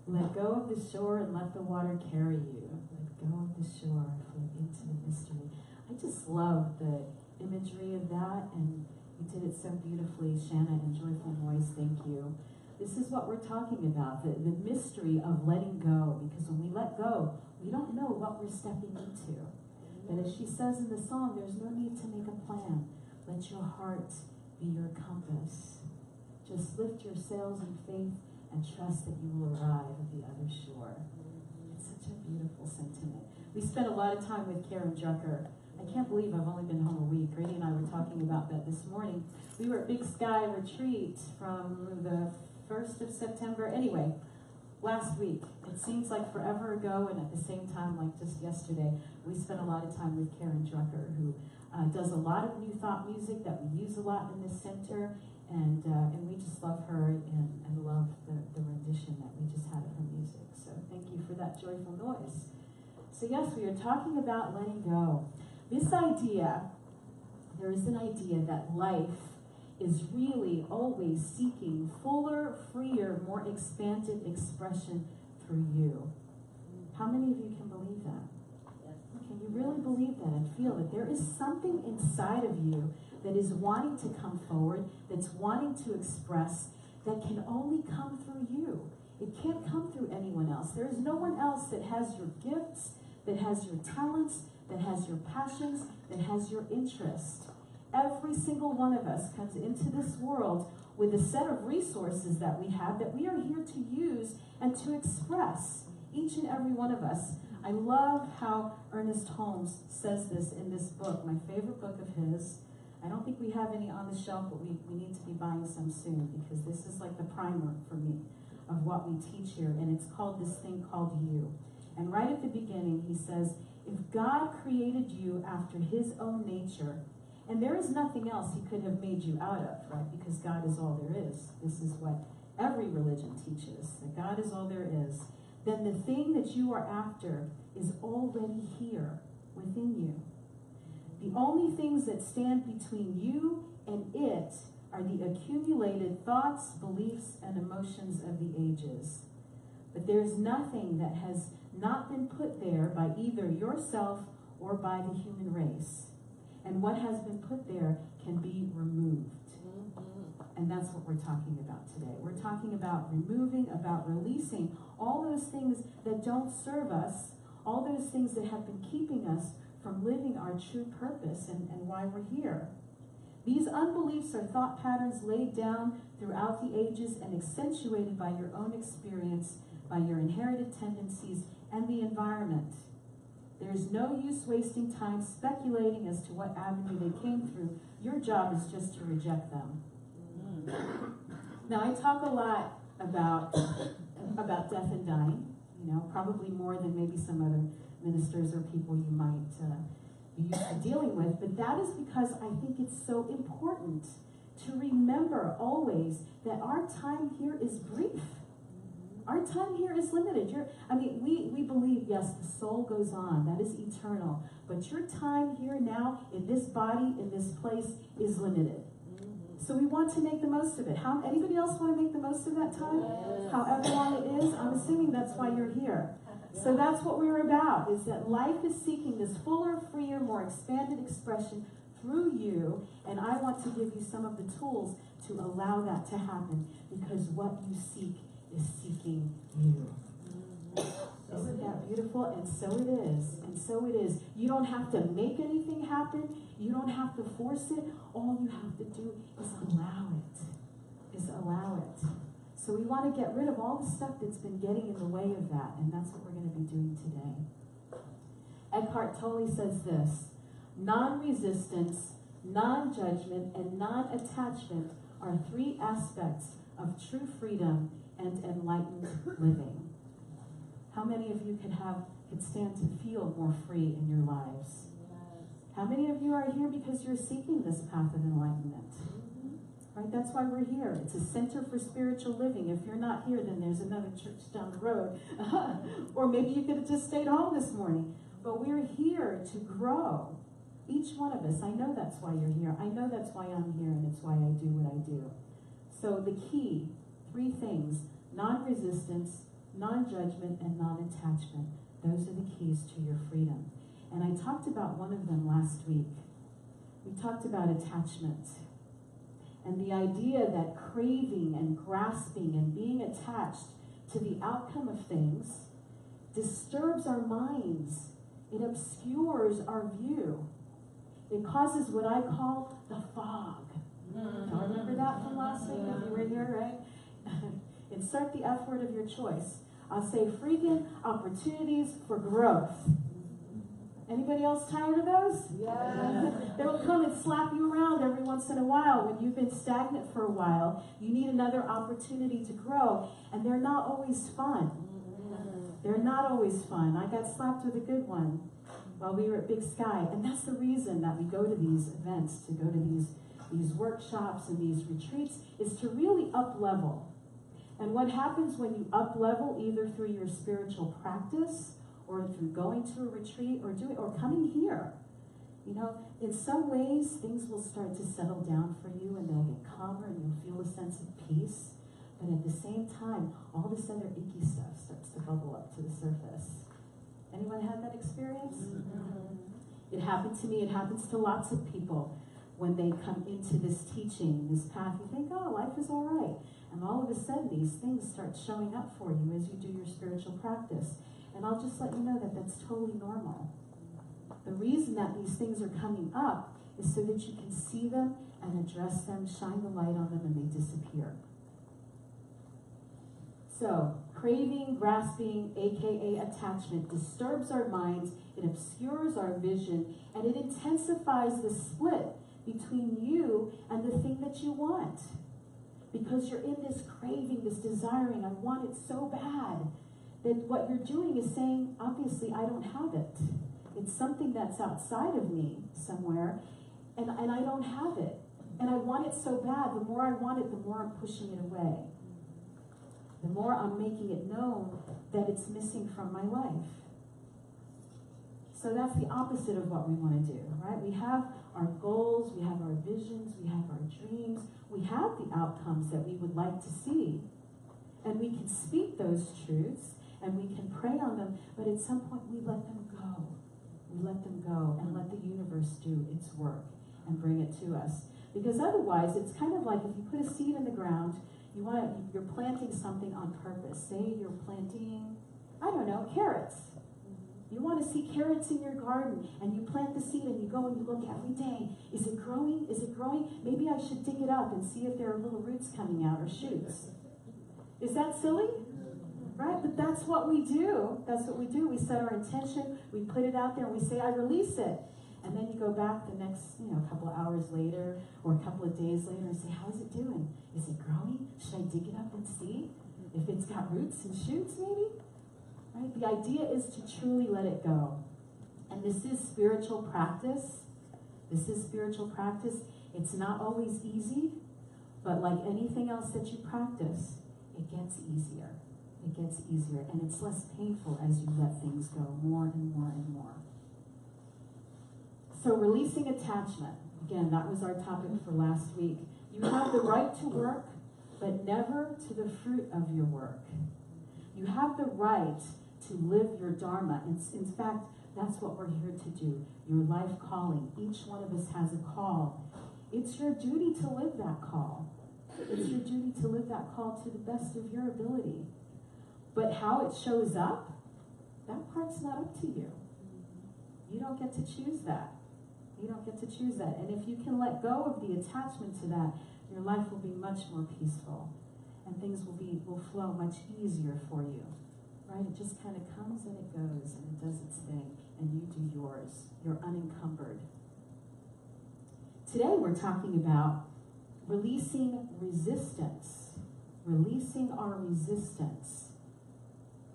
Let go of the shore and let the water carry you. Let go of the shore, float into the mystery. I just love the imagery of that, and you did it so beautifully, Shanna, and Joyful Voice, thank you. This is what we're talking about, the mystery of letting go, because when we let go, we don't know what we're stepping into. But as she says in the song, there's no need to make a plan. Let your heart be your compass. Just lift your sails in faith and trust that you will arrive at the other shore. It's such a beautiful sentiment. We spent a lot of time with Karen Drucker. I can't believe I've only been home a week. Grady and I were talking about that this morning. We were at Big Sky Retreat from the 1st of September. Anyway, last week. It seems like forever ago, and at the same time, like just yesterday, we spent a lot of time with Karen Drucker, who does a lot of New Thought music that we use a lot in this center, and we just love her and love the rendition that we just had of her music. So thank you for that joyful noise. So yes, we are talking about letting go. This idea, there is an idea that life is really always seeking fuller, freer, more expanded expression through you. How many of you can believe that? Can you really believe that and feel that there is something inside of you that is wanting to come forward, that's wanting to express, that can only come through you? It can't come through anyone else. There is no one else that has your gifts, that has your talents, that has your passions, that has your interest. Every single one of us comes into this world with a set of resources that we have that we are here to use and to express, each and every one of us. I love how Ernest Holmes says this in this book, my favorite book of his. I don't think we have any on the shelf, but we need to be buying some soon, because this is like the primer for me of what we teach here, and it's called this thing called you. And right at the beginning, he says, if God created you after his own nature, and there is nothing else he could have made you out of, right? Because God is all there is. This is what every religion teaches, that God is all there is. Then the thing that you are after is already here within you. The only things that stand between you and it are the accumulated thoughts, beliefs, and emotions of the ages. But there's nothing that has not been put there by either yourself or by the human race. And what has been put there can be removed. And that's what we're talking about today. We're talking about removing, about releasing all those things that don't serve us, all those things that have been keeping us from living our true purpose and why we're here. These unbeliefs are thought patterns laid down throughout the ages and accentuated by your own experience, by your inherited tendencies, and the environment. There is no use wasting time speculating as to what avenue they came through. Your job is just to reject them. Now, I talk a lot about death and dying, probably more than maybe some other ministers or people you might be used to dealing with, but that is because I think it's so important to remember always that our time here is brief. Our time here is limited. We believe, yes, the soul goes on. That is eternal. But your time here now, in this body, in this place, is limited. So we want to make the most of it. Anybody else want to make the most of that time? Yes. However long it is, I'm assuming that's why you're here. So that's what we're about, is that life is seeking this fuller, freer, more expanded expression through you, and I want to give you some of the tools to allow that to happen, because what you seek is seeking you. Isn't that beautiful? And so it is. And so it is. You don't have to make anything happen. You don't have to force it. All you have to do is allow it. Allow it. So we want to get rid of all the stuff that's been getting in the way of that. And that's what we're going to be doing today. Eckhart Tolle says this: non-resistance, non-judgment, and non-attachment are three aspects of true freedom and enlightened living. How many of you could stand to feel more free in your lives? How many of you are here because you're seeking this path of enlightenment? Right? That's why we're here. It's a center for spiritual living. If you're not here, then there's another church down the road. Or maybe you could have just stayed home this morning. But we're here to grow. Each one of us. I know that's why you're here. I know that's why I'm here, and it's why I do what I do. So the key, three things: non-resistance, non-judgment, and non-attachment. Those are the keys to your freedom. And I talked about one of them last week. We talked about attachment. And the idea that craving and grasping and being attached to the outcome of things disturbs our minds. It obscures our view. It causes what I call the fog. Y'all remember that from last week? If you were here, right? Insert the F word of your choice. I'll say freaking opportunities for growth. Anybody else tired of those? Yeah. They will come and slap you around every once in a while when you've been stagnant for a while. You need another opportunity to grow, and they're not always fun. They're not always fun. I got slapped with a good one while we were at Big Sky, and that's the reason that we go to these events, to go to these workshops and these retreats, is to really up-level. And what happens when you up-level, either through your spiritual practice or through going to a retreat or coming here, you know, in some ways things will start to settle down for you and they'll get calmer and you'll feel a sense of peace. But at the same time, all this other icky stuff starts to bubble up to the surface. Anyone had that experience? It happened to me. It happens to lots of people when they come into this teaching, this path. You think, oh, life is all right. And all of a sudden, these things start showing up for you as you do your spiritual practice. And I'll just let you know that that's totally normal. The reason that these things are coming up is so that you can see them and address them, shine the light on them, and they disappear. So, craving, grasping, aka attachment, disturbs our minds, it obscures our vision, and it intensifies the split between you and the thing that you want. Because you're in this craving, this desiring, I want it so bad, that what you're doing is saying, obviously, I don't have it. It's something that's outside of me somewhere, and I don't have it. And I want it so bad. The more I want it, the more I'm pushing it away. The more I'm making it known that it's missing from my life. So that's the opposite of what we want to do, right? We have our goals, we have our visions, we have our dreams, we have the outcomes that we would like to see. And we can speak those truths, and we can pray on them, but at some point we let them go. We let them go and let the universe do its work and bring it to us. Because otherwise, it's kind of like if you put a seed in the ground, you're planting something on purpose. Say you're planting, I don't know, carrots. You want to see carrots in your garden, and you plant the seed, and you go and you look every day. Is it growing? Is it growing? Maybe I should dig it up and see if there are little roots coming out or shoots. Is that silly? Right? But that's what we do. That's what we do. We set our intention, we put it out there, and we say, I release it. And then you go back the next, couple of hours later or a couple of days later and say, how's it doing? Is it growing? Should I dig it up and see if it's got roots and shoots maybe? Right? The idea is to truly let it go. And this is spiritual practice. This is spiritual practice. It's not always easy, but like anything else that you practice, it gets easier. It gets easier, and it's less painful as you let things go more and more and more. So releasing attachment. Again, that was our topic for last week. You have the right to work, but never to the fruit of your work. You have the right to live your dharma. In fact, that's what we're here to do. Your life calling. Each one of us has a call. It's your duty to live that call. It's your duty to live that call to the best of your ability. But how it shows up, that part's not up to you. You don't get to choose that. You don't get to choose that. And if you can let go of the attachment to that, your life will be much more peaceful. And things will flow much easier for you. Right? It just kind of comes and it goes and it does its thing. And you do yours. You're unencumbered. Today we're talking about releasing resistance. Releasing our resistance.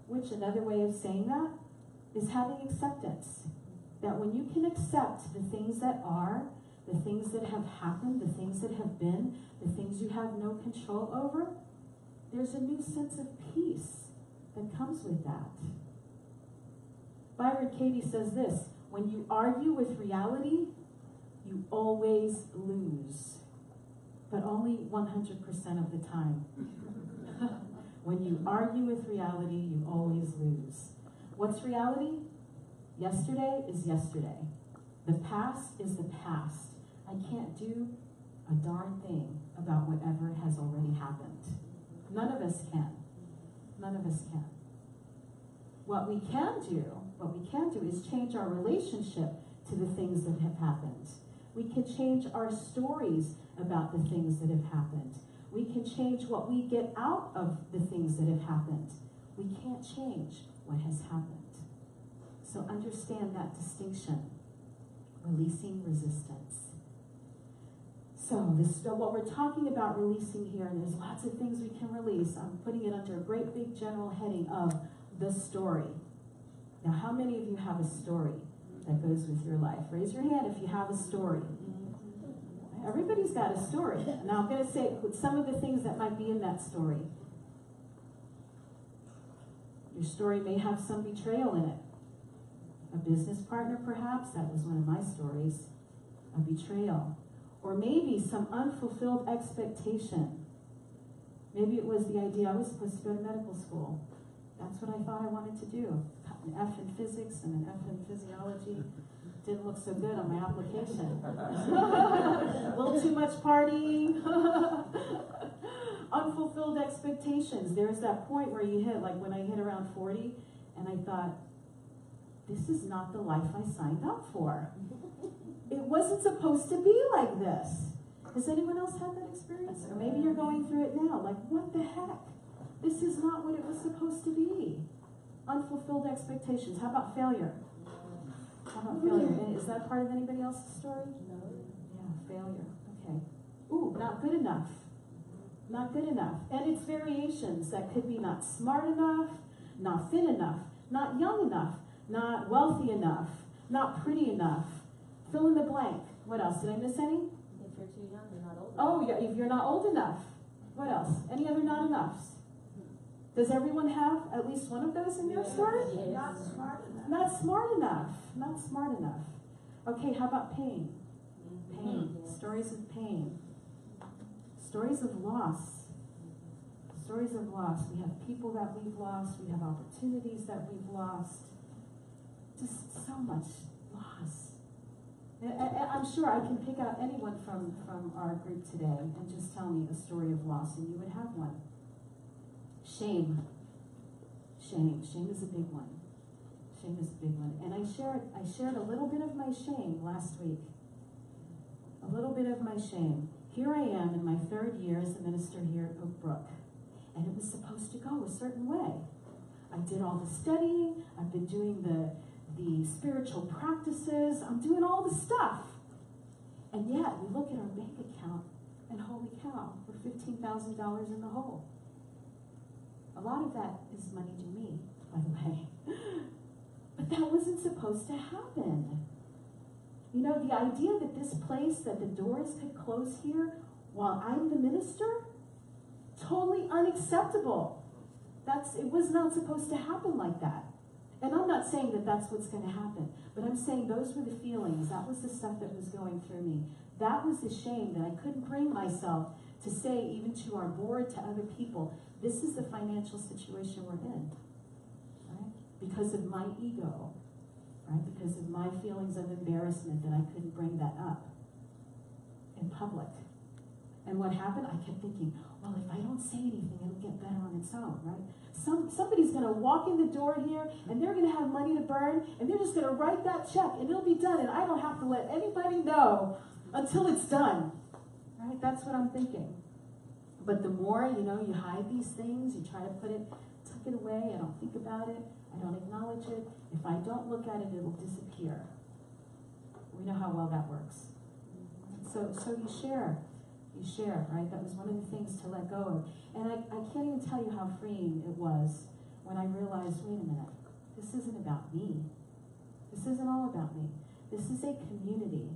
Which another way of saying that is having acceptance. That when you can accept the things that are, the things that have happened, the things that have been, the things you have no control over, there's a new sense of peace that comes with that. Byron Katie says this, when you argue with reality, you always lose, but only 100% of the time. When you argue with reality, you always lose. What's reality? Yesterday is yesterday. The past is the past. I can't do a darn thing about whatever has already happened. None of us can. None of us can. What we can do is change our relationship to the things that have happened. We can change our stories about the things that have happened. We can change what we get out of the things that have happened. We can't change what has happened. So understand that distinction. Releasing resistance. So what we're talking about releasing here, and there's lots of things we can release. I'm putting it under a great big general heading of the story. Now, how many of you have a story that goes with your life? Raise your hand if you have a story. Everybody's got a story. Now, I'm going to say some of the things that might be in that story. Your story may have some betrayal in it. A business partner, perhaps. That was one of my stories. A betrayal. Or maybe some unfulfilled expectation. Maybe it was the idea I was supposed to go to medical school. That's what I thought I wanted to do. An F in physics and an F in physiology. Didn't look so good on my application. A little too much partying. Unfulfilled expectations. There's that point where you hit, like when I hit around 40, and I thought, this is not the life I signed up for. It wasn't supposed to be like this. Has anyone else had that experience? Or maybe you're going through it now. Like, what the heck? This is not what it was supposed to be. Unfulfilled expectations. How about failure? How about failure? Is that part of anybody else's story? No. Yeah, failure. Okay. Ooh, not good enough. Not good enough. And its variations. That could be not smart enough, not thin enough, not young enough, not wealthy enough, not pretty enough. Fill in the blank. What else? Did I miss any? If you're too young, you're not old enough. Oh, yeah, if you're not old enough. What else? Any other not enoughs? Does everyone have at least one of those in their story? Yes. Not smart enough. Not smart enough. Not smart enough. Okay, how about pain? Pain. Yes. Stories of pain. Stories of loss. Stories of loss. We have people that we've lost. We have opportunities that we've lost. Just so much loss. I'm sure I can pick out anyone from our group today and just tell me a story of loss, and you would have one. Shame. Shame. Shame is a big one. Shame is a big one. And I shared a little bit of my shame last week. A little bit of my shame. Here I am in my 3rd year as a minister here at Oak Brook. And it was supposed to go a certain way. I did all the studying. I've been doing the spiritual practices. I'm doing all the stuff. And yet, we look at our bank account, and holy cow, we're $15,000 in the hole. A lot of that is money to me, by the way. But that wasn't supposed to happen. You know, the idea that this place, that the doors could close here while I'm the minister, totally unacceptable. It was not supposed to happen like that. And I'm not saying that that's what's going to happen, but I'm saying those were the feelings. That was the stuff that was going through me. That was the shame that I couldn't bring myself to say, even to our board, to other people, this is the financial situation we're in, right? Because of my ego, right? Because of my feelings of embarrassment that I couldn't bring that up in public. And what happened? I kept thinking, well, if I don't say anything, it'll get better on its own, right? Somebody's going to walk in the door here, and they're going to have money to burn, and they're just going to write that check, and it'll be done, and I don't have to let anybody know until it's done, right? That's what I'm thinking. But the more, you hide these things, you try to tuck it away, I don't think about it, I don't acknowledge it. If I don't look at it, it'll disappear. We know how well that works. So you share. You share, right? That was one of the things to let go of. And I can't even tell you how freeing it was when I realized, wait a minute, this isn't about me. This isn't all about me. This is a community.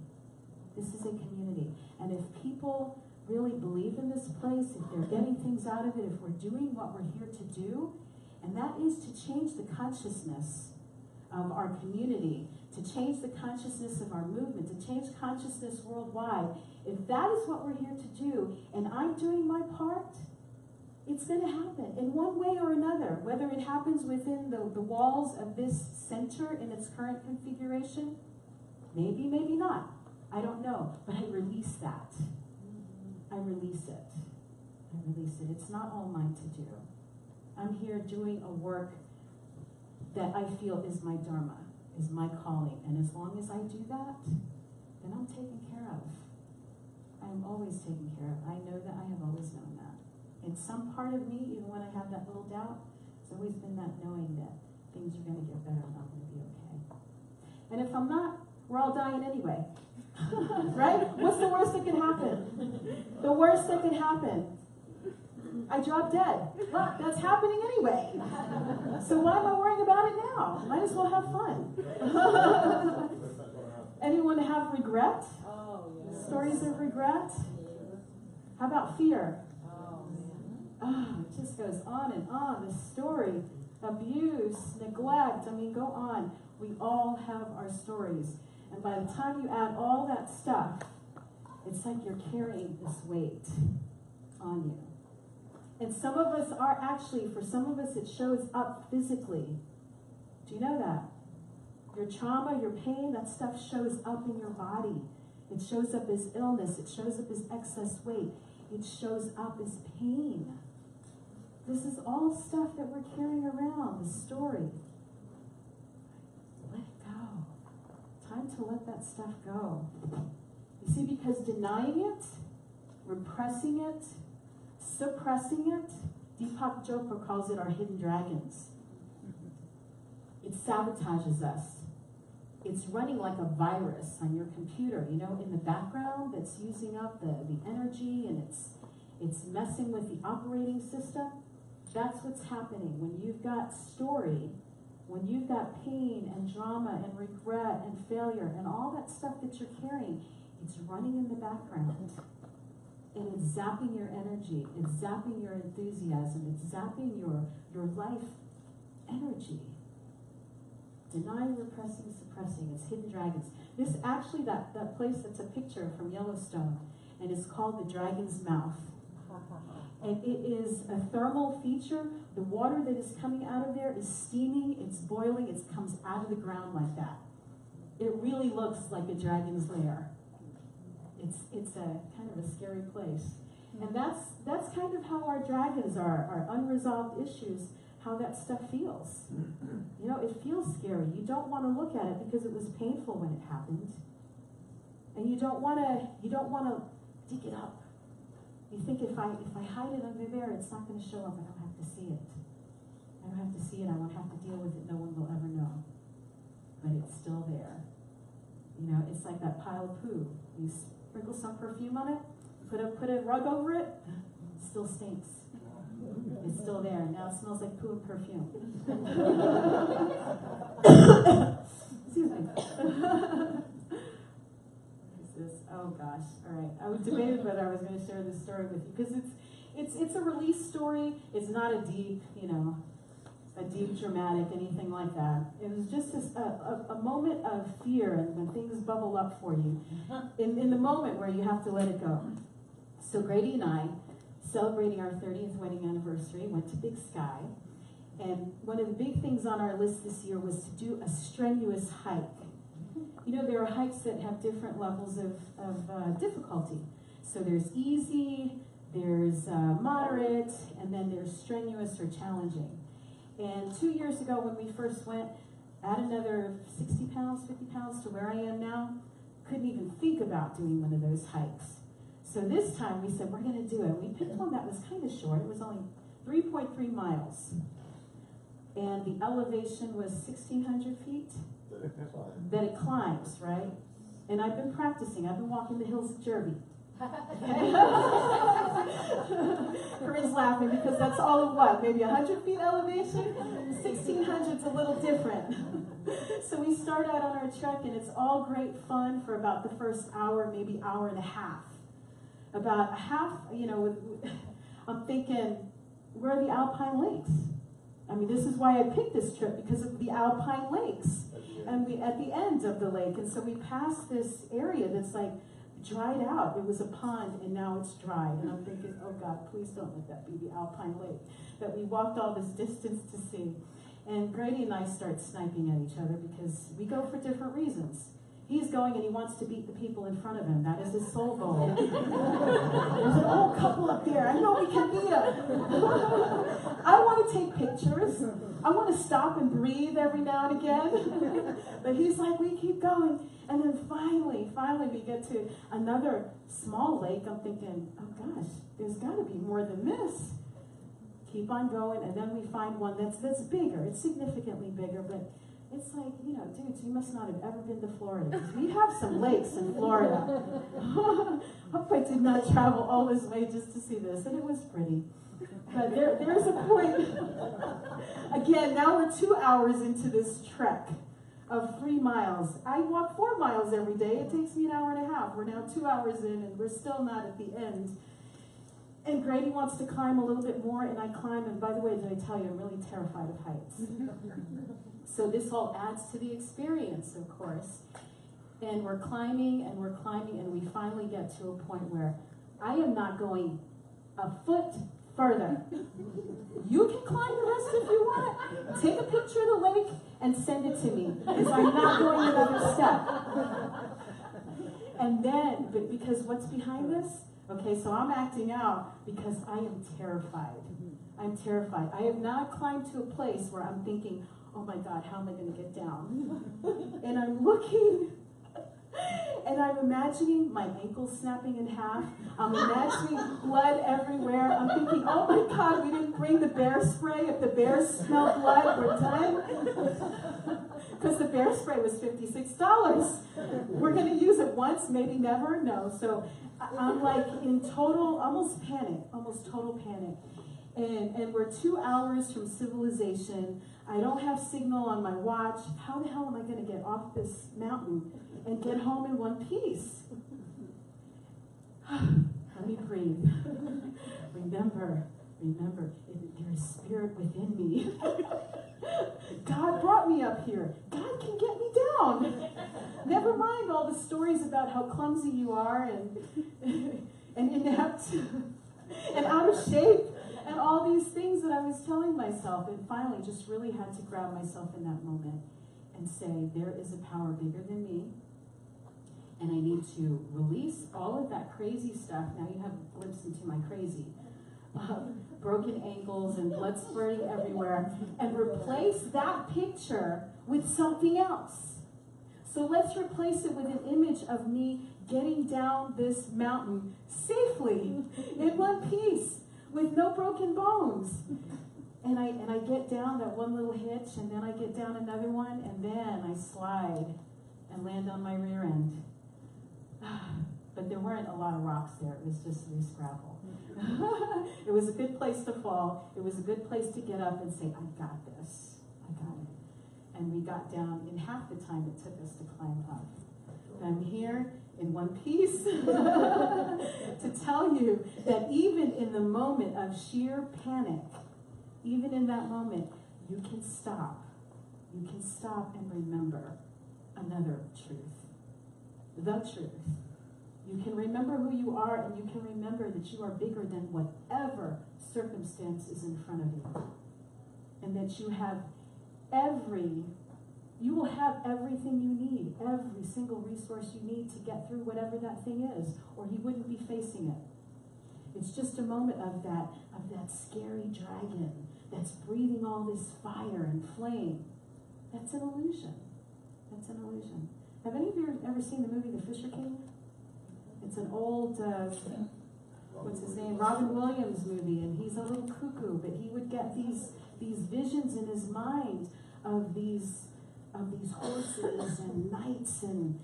This is a community. And if people really believe in this place, if they're getting things out of it, if we're doing what we're here to do, and that is to change the consciousness of our community, to change the consciousness of our movement, to change consciousness worldwide. If that is what we're here to do, and I'm doing my part, It's going to happen in one way or another, whether it happens within the walls of this center in its current configuration. Maybe, maybe not. I don't know. But I release that. I release it. I release it. It's not all mine to do. I'm here doing a work that I feel is my dharma, is my calling. And as long as I do that, then I'm taken care of. I am always taken care of. I know that. I have always known that. In some part of me, even when I have that little doubt, it's always been that knowing that things are going to get better and I'm going to be okay. And if I'm not, we're all dying anyway. Right? What's the worst that can happen? The worst that can happen, I drop dead. Well, that's happening anyway. So why am I worrying about it now? Might as well have fun. Anyone have regret? Oh, yeah. Stories of regret? How about fear? Oh, it just goes on and on. The story, abuse, neglect. I mean, go on. We all have our stories. And by the time you add all that stuff, it's like you're carrying this weight on you. And some of us are actually, for some of us, it shows up physically. Do you know that? Your trauma, your pain, that stuff shows up in your body. It shows up as illness. It shows up as excess weight. It shows up as pain. This is all stuff that we're carrying around, the story. Let it go. Time to let that stuff go. You see, because denying it, repressing it, suppressing it, Deepak Chopra calls it our hidden dragons. It sabotages us. It's running like a virus on your computer, you know, in the background that's using up the energy, and it's messing with the operating system. That's what's happening when you've got story, when you've got pain and drama and regret and failure and all that stuff that you're carrying. It's running in the background. And it's zapping your energy. It's zapping your enthusiasm. It's zapping your life energy. Denying, repressing, suppressing. It's hidden dragons. This actually, that place that's a picture from Yellowstone, and it's called the Dragon's Mouth. And it is a thermal feature. The water that is coming out of there is steaming, it's boiling, it comes out of the ground like that. It really looks like a dragon's lair. It's a kind of a scary place. And that's kind of how our dragons are, our unresolved issues, how that stuff feels. You know, it feels scary. You don't want to look at it because it was painful when it happened. And you don't want to dig it up. You think if I hide it under there, it's not going to show up. I don't have to see it. I don't have to see it. I won't have to deal with it. No one will ever know. But it's still there. You know, it's like that pile of poo. You sprinkle some perfume on it, put a rug over it, it still stinks. It's still there. Now it smells like poo and perfume. Excuse me. Oh gosh, all right. I was debating whether I was going to share this story with you because it's a release story. It's not a deep, dramatic, anything like that. It was just a moment of fear, and when things bubble up for you, in the moment where you have to let it go. So Grady and I, celebrating our 30th wedding anniversary, went to Big Sky, and one of the big things on our list this year was to do a strenuous hike. You know, there are hikes that have different levels of difficulty. So there's easy, there's moderate, and then there's strenuous or challenging. And 2 years ago when we first went, add another 60 pounds, 50 pounds to where I am now, couldn't even think about doing one of those hikes. So this time we said, we're going to do it. We picked one that was kind of short. It was only 3.3 miles. And the elevation was 1,600 feet. That it climbs, right? And I've been practicing. I've been walking the hills of Derby. Corinne's laughing because that's all of what? Maybe 100 feet elevation? 1,600 is a little different. So we start out on our trek, and it's all great fun for about the first hour, maybe hour and a half. About a half, I'm thinking, where are the Alpine Lakes? I mean, this is why I picked this trip, because of the Alpine Lakes. And we at the end of the lake, and so we pass this area that's like dried out. It was a pond, and now it's dry. And I'm thinking, oh God, please don't let that be the Alpine Lake that we walked all this distance to see. And Grady and I start sniping at each other because we go for different reasons. He's going and he wants to beat the people in front of him. That is his sole goal. There's an old couple up there. I know we can beat them. I want to take pictures. I want to stop and breathe every now and again. But he's like, we keep going. And then finally we get to another small lake. I'm thinking, oh gosh, there's got to be more than this. Keep on going, and then we find one that's bigger. It's significantly bigger, but it's like, dudes, you must not have ever been to Florida, because we have some lakes in Florida. Hope I did not travel all this way just to see this, and it was pretty. But there's a point. Again, now we're 2 hours into this trek of 3 miles. I walk 4 miles every day. It takes me an hour and a half. We're now 2 hours in, and we're still not at the end. And Grady wants to climb a little bit more, and I climb. And by the way, did I tell you, I'm really terrified of heights. So this all adds to the experience, of course. And we're climbing, and we finally get to a point where I am not going a foot further. You can climb the rest if you want. Take a picture of the lake and send it to me, because I'm not going another step. And then, but because what's behind this? Okay, so I'm acting out because I am terrified. I'm terrified. I have not climbed to a place where I'm thinking, oh my God, how am I going to get down? And I'm looking, and I'm imagining my ankles snapping in half. I'm imagining blood everywhere. I'm thinking, oh my God, we didn't bring the bear spray. If the bears smell blood, we're done. Because the bear spray was $56. We're going to use it once, maybe never. No. So I'm like in total, almost total panic. And we're 2 hours from civilization. I don't have signal on my watch. How the hell am I going to get off this mountain and get home in one piece? Let me breathe. Remember, there is spirit within me. God brought me up here. God can get me down. Never mind all the stories about how clumsy you are and inept and out of shape and all these things that I was telling myself. And finally just really had to grab myself in that moment and say, there is a power bigger than me. And I need to release all of that crazy stuff. Now you have a glimpse into my crazy. Broken ankles and blood spurting everywhere, and replace that picture with something else. So let's replace it with an image of me getting down this mountain safely in one piece with no broken bones. And I get down that one little hitch, and then I get down another one, and then I slide and land on my rear end. But there weren't a lot of rocks there. It was just loose gravel. It was a good place to fall. It was a good place to get up and say, I got this. I got it. And we got down in half the time it took us to climb up. And I'm here in one piece to tell you that even in the moment of sheer panic, even in that moment, you can stop. You can stop and remember another truth. The truth. You can remember who you are, and you can remember that you are bigger than whatever circumstance is in front of you. And that you will have everything you need, every single resource you need to get through whatever that thing is, or you wouldn't be facing it. It's just a moment of that scary dragon that's breathing all this fire and flame. That's an illusion. That's an illusion. Have any of you ever seen the movie The Fisher King? It's an old, what's his name, Robin Williams movie, and he's a little cuckoo, but he would get these visions in his mind of these horses and knights and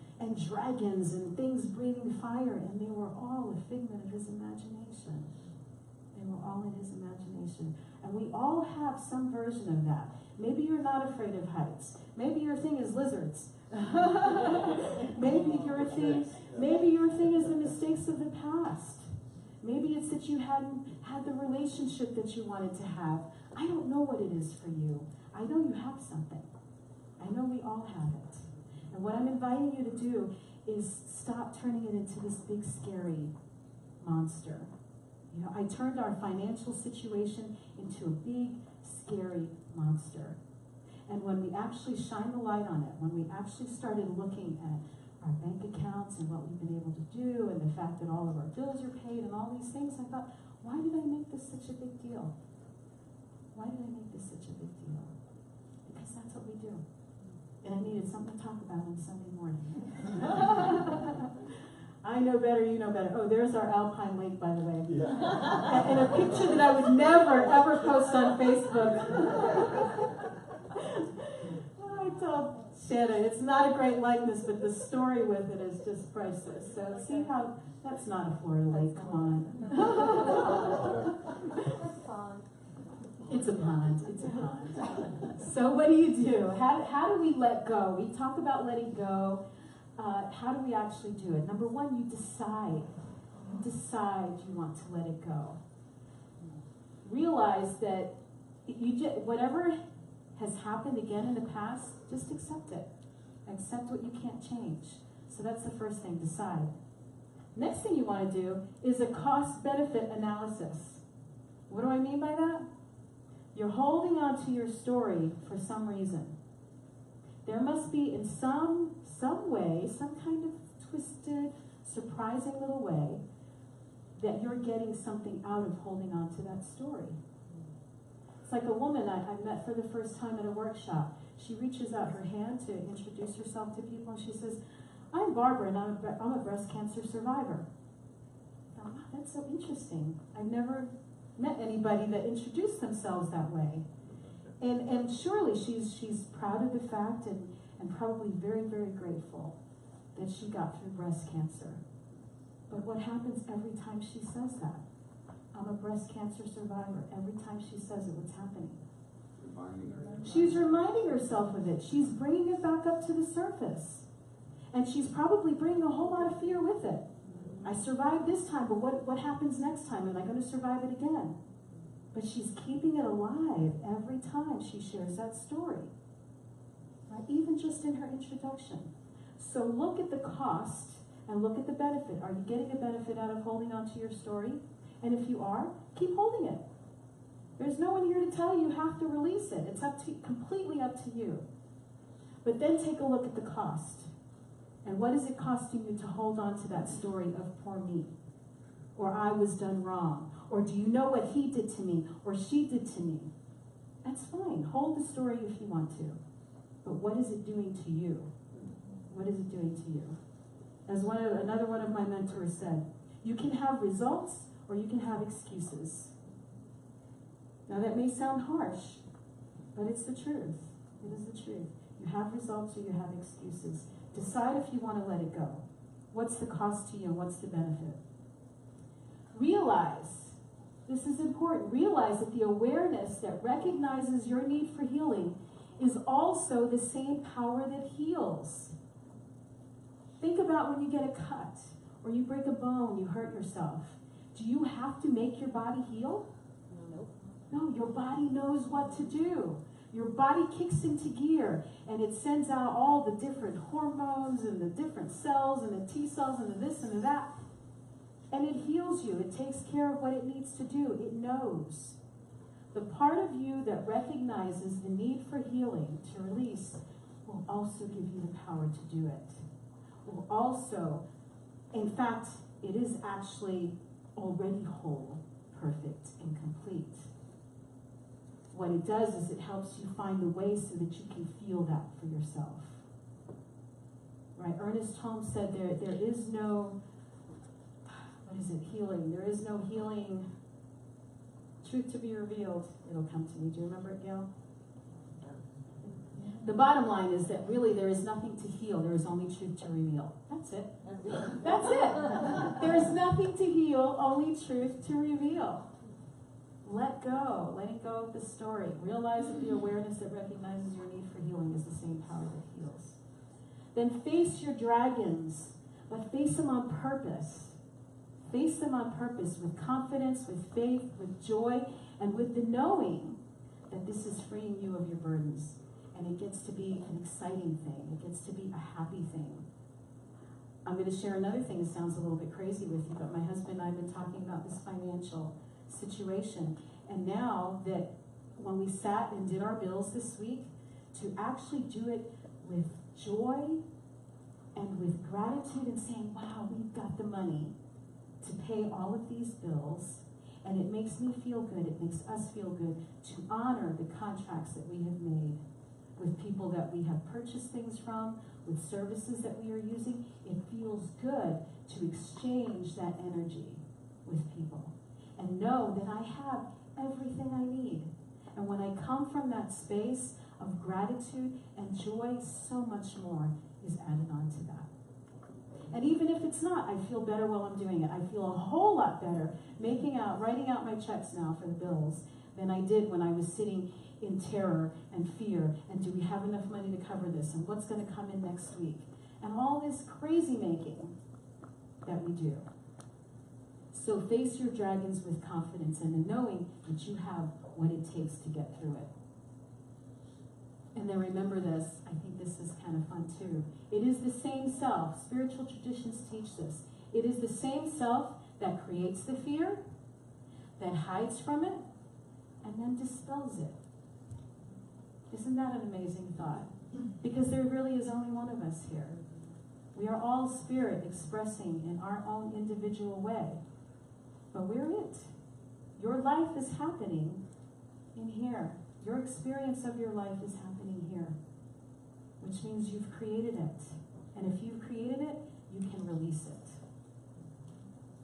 dragons and things breathing fire, and they were all a figment of his imagination. They were all in his imagination. And we all have some version of that. Maybe you're not afraid of heights. Maybe your thing is lizards. Maybe your thing is the mistakes of the past. Maybe it's that you hadn't had the relationship that you wanted to have. I don't know what it is for you. I know you have something. I know we all have it. And what I'm inviting you to do is stop turning it into this big scary monster. You know, I turned our financial situation into a big scary monster. And when we actually shine the light on it, when we actually started looking at our bank accounts and what we've been able to do and the fact that all of our bills are paid and all these things, I thought, why did I make this such a big deal? Why did I make this such a big deal? Because that's what we do. And I needed something to talk about on Sunday morning. I know better, you know better. Oh, there's our Alpine Lake, by the way. Yeah. And a picture that I would never, ever post on Facebook. I told Shanna, it's not a great likeness, but the story with it is just priceless. So see how, that's not a Florida lake, come on. It's a pond, it's a pond. So what do? How do we let go? We talk about letting go. How do we actually do it? Number one, you decide. You decide you want to let it go. Realize that whatever has happened again in the past, just accept it. Accept what you can't change. So that's the first thing, decide. Next thing you want to do is a cost-benefit analysis. What do I mean by that? You're holding on to your story for some reason. There must be in some way, some kind of twisted, surprising little way that you're getting something out of holding on to that story. It's like a woman I met for the first time at a workshop. She reaches out her hand to introduce herself to people, and she says, I'm Barbara, and I'm a breast cancer survivor. I thought, wow, that's so interesting. I've never met anybody that introduced themselves that way. And surely she's proud of the fact and probably very, very grateful that she got through breast cancer. But what happens every time she says that? I'm a breast cancer survivor. Every time she says it, what's happening? She's reminding herself of it. She's bringing it back up to the surface. And she's probably bringing a whole lot of fear with it. I survived this time, but what happens next time? Am I going to survive it again? But she's keeping it alive every time she shares that story. Right? Even just in her introduction. So look at the cost and look at the benefit. Are you getting a benefit out of holding on to your story? And if you are, keep holding it. There's no one here to tell you have to release it. It's completely up to you. But then take a look at the cost. And what is it costing you to hold on to that story of poor me? Or I was done wrong? Or do you know what he did to me? Or she did to me? That's fine. Hold the story if you want to. But what is it doing to you? What is it doing to you? As another one of my mentors said, you can have results or you can have excuses. Now that may sound harsh, but it's the truth. It is the truth. You have results or you have excuses. Decide if you want to let it go. What's the cost to you and what's the benefit? Realize, this is important, realize that the awareness that recognizes your need for healing is also the same power that heals. Think about when you get a cut or you break a bone, you hurt yourself. Do you have to make your body heal? No, your body knows what to do. Your body kicks into gear and it sends out all the different hormones and the different cells and the T cells and the this and the that. And it heals you. It takes care of what it needs to do. It knows. The part of you that recognizes the need for healing to release will also give you the power to do it. Will also, in fact, it is actually already whole, perfect, and complete. What it does is it helps you find the way so that you can feel that for yourself. Right? Ernest Holmes said there is no, healing. There is no healing. Truth to be revealed. It'll come to me. Do you remember it, Gail? The bottom line is that really there is nothing to heal. There is only truth to reveal. That's it. That's it. There is nothing to heal, only truth to reveal. Let go. Letting go of the story. Realize that the awareness that recognizes your need for healing is the same power that heals. Then face your dragons, but face them on purpose. Face them on purpose with confidence, with faith, with joy, and with the knowing that this is freeing you of your burdens. And it gets to be an exciting thing. It gets to be a happy thing. I'm going to share another thing that sounds a little bit crazy with you, but my husband and I have been talking about this financial situation. And now that when we sat and did our bills this week, to actually do it with joy and with gratitude and saying, wow, we've got the money to pay all of these bills, and it makes me feel good, it makes us feel good to honor the contracts that we have made with people that we have purchased things from, with services that we are using. It feels good to exchange that energy with people and know that I have everything I need. And when I come from that space of gratitude and joy, so much more is added on to that. And even if it's not, I feel better while I'm doing it. I feel a whole lot better writing out my checks now for the bills than I did when I was sitting in terror and fear, and do we have enough money to cover this, and what's going to come in next week, and all this crazy making that we do. So face your dragons with confidence and in knowing that you have what it takes to get through it. And then remember this, I think this is kind of fun too. It is the same self. Spiritual traditions teach this. It is the same self that creates the fear, that hides from it, and then dispels it. Isn't that an amazing thought? Because there really is only one of us here. We are all spirit expressing in our own individual way. But we're it. Your life is happening in here. Your experience of your life is happening here, which means you've created it. And if you've created it, you can release it.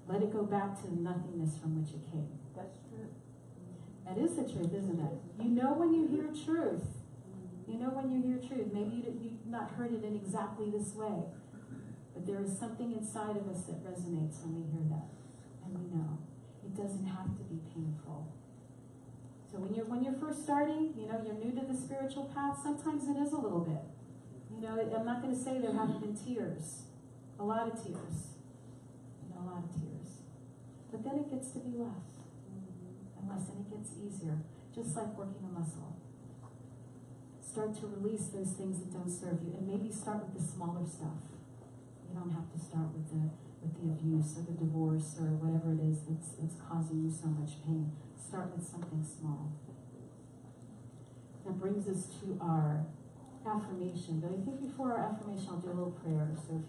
Let it go back to the nothingness from which it came. That's true. That is the truth, isn't it? You know when you hear truth. You know when you hear truth. Maybe you've not heard it in exactly this way, but there is something inside of us that resonates when we hear that. And we know. It doesn't have to be painful. So when you're first starting, you're new to the spiritual path, sometimes it is a little bit. I'm not going to say there haven't been tears. A lot of tears. A lot of tears. But then it gets to be less. And less, and it gets easier. Just like working a muscle. Start to release those things that don't serve you. And maybe start with the smaller stuff. You don't have to start with the abuse or the divorce or whatever it is that's causing you so much pain. Start with something small. That brings us to our affirmation. But I think before our affirmation, I'll do a little prayer. So if